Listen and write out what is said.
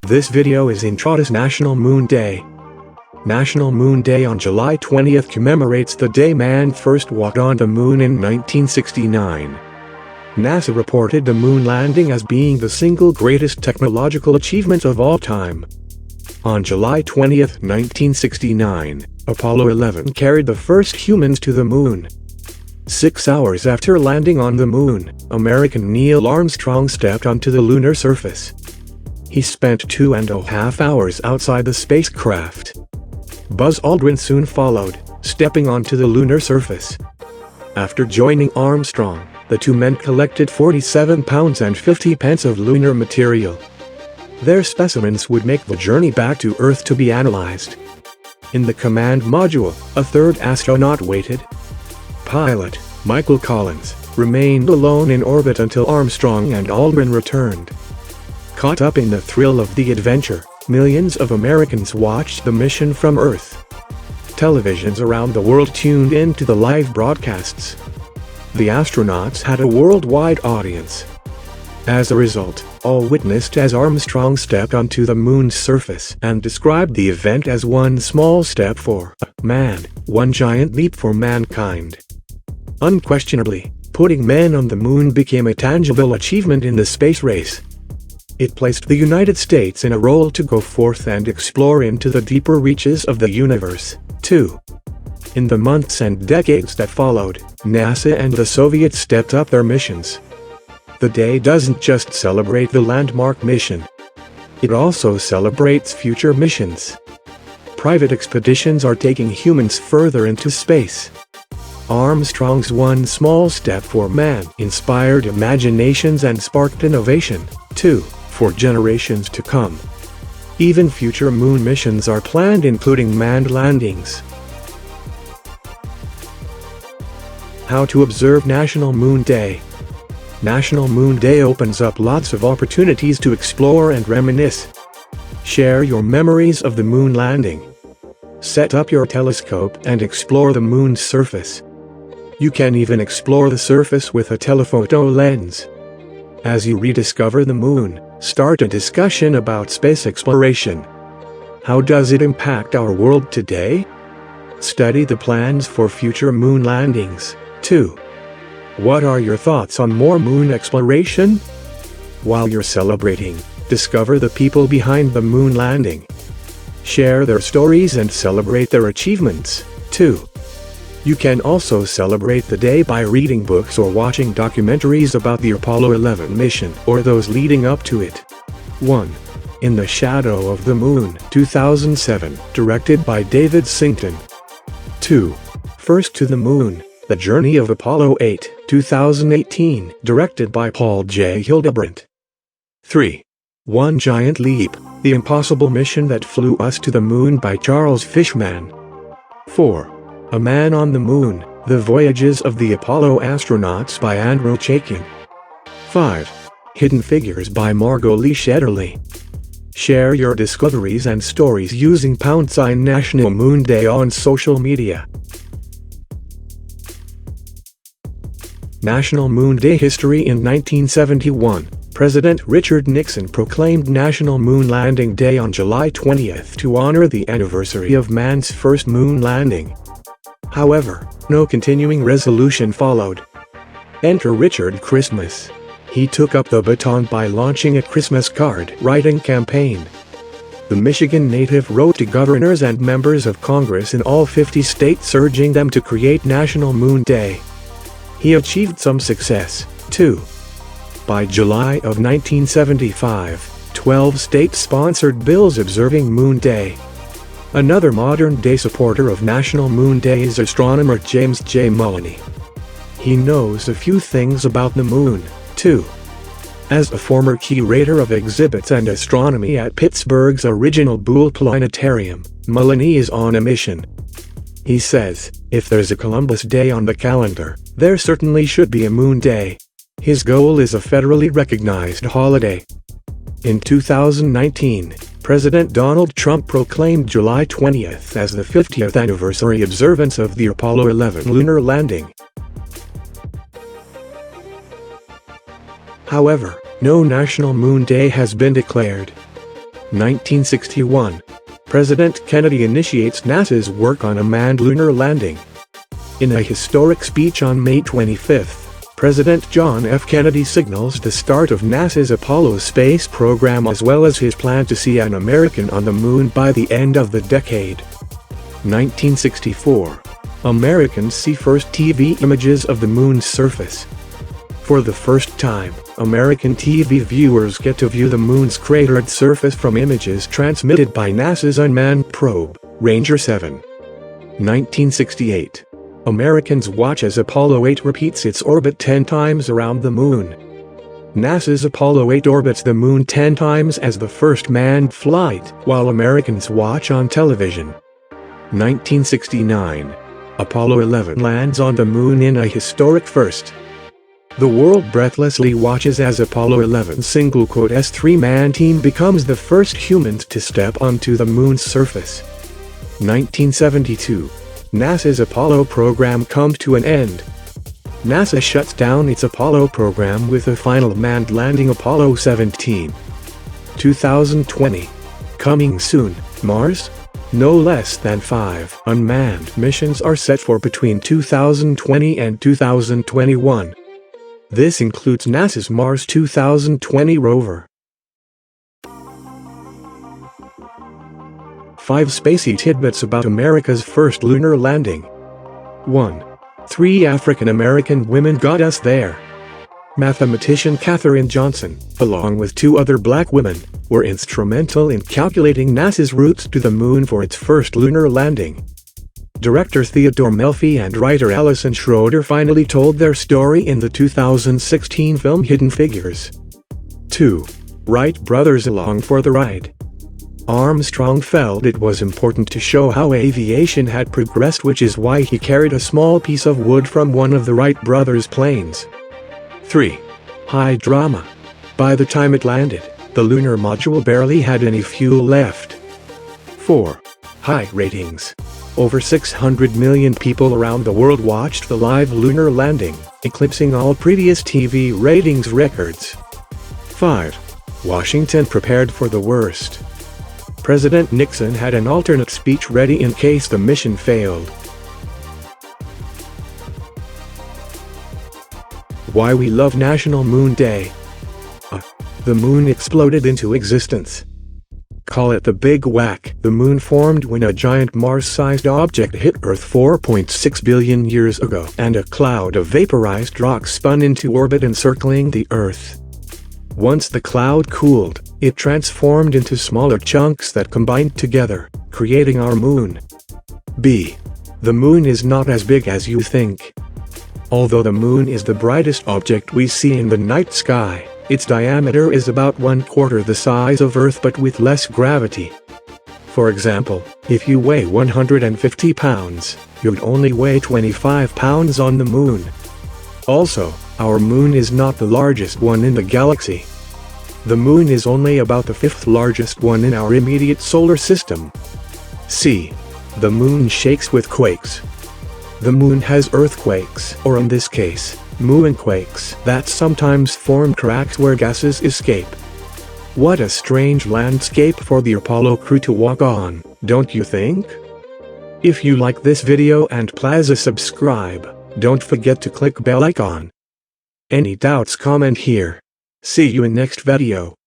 This video is introduced National Moon Day. National Moon Day on July 20th commemorates the day man first walked on the moon in 1969. NASA reported the moon landing as being the single greatest technological achievement of all time. On July 20th, 1969, Apollo 11 carried the first humans to the moon. 6 hours after landing on the moon, American Neil Armstrong stepped onto the lunar surface. He spent 2.5 hours outside the spacecraft. Buzz Aldrin soon followed, stepping onto the lunar surface. After joining Armstrong, the two men collected 47 pounds and 50 pence of lunar material. Their specimens would make the journey back to Earth to be analyzed. In the command module, a third astronaut waited. Pilot Michael Collins remained alone in orbit until Armstrong and Aldrin returned. Caught up in the thrill of the adventure, millions of Americans watched the mission from Earth. Televisions around the world tuned in to the live broadcasts. The astronauts had a worldwide audience. As a result, all witnessed as Armstrong stepped onto the moon's surface and described the event as one small step for man, one giant leap for mankind. Unquestionably, putting men on the moon became a tangible achievement in the space race. It placed the United States in a role to go forth and explore into the deeper reaches of the universe, too. In the months and decades that followed, NASA and the Soviets stepped up their missions. The day doesn't just celebrate the landmark mission. It also celebrates future missions. Private expeditions are taking humans further into space. Armstrong's one small step for man inspired imaginations and sparked innovation, too, for generations to come. Even future moon missions are planned, including manned landings. How to observe National Moon Day. National Moon Day opens up lots of opportunities to explore and reminisce. Share your memories of the moon landing. Set up your telescope and explore the moon's surface. You can even explore the surface with a telephoto lens. As you rediscover the moon, start a discussion about space exploration. How does it impact our world today? Study the plans for future moon landings, too. What are your thoughts on more moon exploration? While you're celebrating, discover the people behind the moon landing. Share their stories and celebrate their achievements, too. You can also celebrate the day by reading books or watching documentaries about the Apollo 11 mission or those leading up to it. 1. In the Shadow of the Moon, 2007, directed by David Sington. 2. First to the Moon, The Journey of Apollo 8, 2018, directed by Paul J. Hildebrandt. 3. One Giant Leap, The Impossible Mission That Flew Us to the Moon by Charles Fishman. 4. A Man on the Moon, The Voyages of the Apollo Astronauts by Andrew Chaikin. 5. Hidden Figures by Margot Lee Shetterly. Share your discoveries and stories using # National Moon Day on social media. National Moon Day history. In 1971, President Richard Nixon proclaimed National Moon Landing Day on July 20th to honor the anniversary of man's first moon landing. However, no continuing resolution followed. Enter Richard Christmas. He took up the baton by launching a Christmas card writing campaign. The Michigan native wrote to governors and members of Congress in all 50 states urging them to create National Moon Day. He achieved some success, too. By July of 1975, 12 states sponsored bills observing Moon Day. Another modern-day supporter of National Moon Day is astronomer James J. Mullany. He knows a few things about the moon, too. As a former curator of exhibits and astronomy at Pittsburgh's original Boole Planetarium, Mullany is on a mission. He says, if there's a Columbus Day on the calendar, there certainly should be a Moon Day. His goal is a federally recognized holiday. In 2019, President Donald Trump proclaimed July 20th as the 50th anniversary observance of the Apollo 11 lunar landing. However, no National Moon Day has been declared. 1961. President Kennedy initiates NASA's work on a manned lunar landing. In a historic speech on May 25, President John F. Kennedy signals the start of NASA's Apollo space program as well as his plan to see an American on the moon by the end of the decade. 1964. Americans see first TV images of the moon's surface. For the first time, American TV viewers get to view the moon's cratered surface from images transmitted by NASA's unmanned probe, Ranger 7. 1968. Americans watch as Apollo 8 repeats its orbit 10 times around the moon. NASA's Apollo 8 orbits the moon 10 times as the first manned flight, while Americans watch on television. 1969. Apollo 11 lands on the moon in a historic first. The world breathlessly watches as Apollo 11's S3-man team becomes the first humans to step onto the moon's surface. 1972. NASA's Apollo program comes to an end. NASA shuts down its Apollo program with a final manned landing, Apollo 17. 2020. Coming soon, Mars? No less than 5 unmanned missions are set for between 2020 and 2021. This includes NASA's Mars 2020 rover. 5 spacey tidbits about America's first lunar landing. 1. 3 African-American women got us there. Mathematician Katherine Johnson, along with 2 other black women, were instrumental in calculating NASA's routes to the moon for its first lunar landing. Director Theodore Melfi and writer Alison Schroeder finally told their story in the 2016 film Hidden Figures. 2. Wright brothers along for the ride. Armstrong felt it was important to show how aviation had progressed, which is why he carried a small piece of wood from one of the Wright brothers' planes. 3. High drama. By the time it landed, the lunar module barely had any fuel left. 4. High ratings. Over 600 million people around the world watched the live lunar landing, eclipsing all previous TV ratings records. 5. Washington prepared for the worst. President Nixon had an alternate speech ready in case the mission failed. Why we love National Moon Day. The moon exploded into existence. Call it the Big Whack. The moon formed when a giant Mars-sized object hit Earth 4.6 billion years ago, and a cloud of vaporized rock spun into orbit encircling the Earth. Once the cloud cooled, it transformed into smaller chunks that combined together, creating our moon. B. The moon is not as big as you think. Although the moon is the brightest object we see in the night sky, its diameter is about 1/4 the size of Earth but with less gravity. For example, if you weigh 150 pounds, you'd only weigh 25 pounds on the moon. Also, our moon is not the largest one in the galaxy. The moon is only about the 5th largest one in our immediate solar system. C. The moon shakes with quakes. The moon has earthquakes, or in this case, moonquakes, that sometimes form cracks where gases escape. What a strange landscape for the Apollo crew to walk on, don't you think? If you like this video and please subscribe, don't forget to click bell icon. Any doubts, comment here. See you in next video.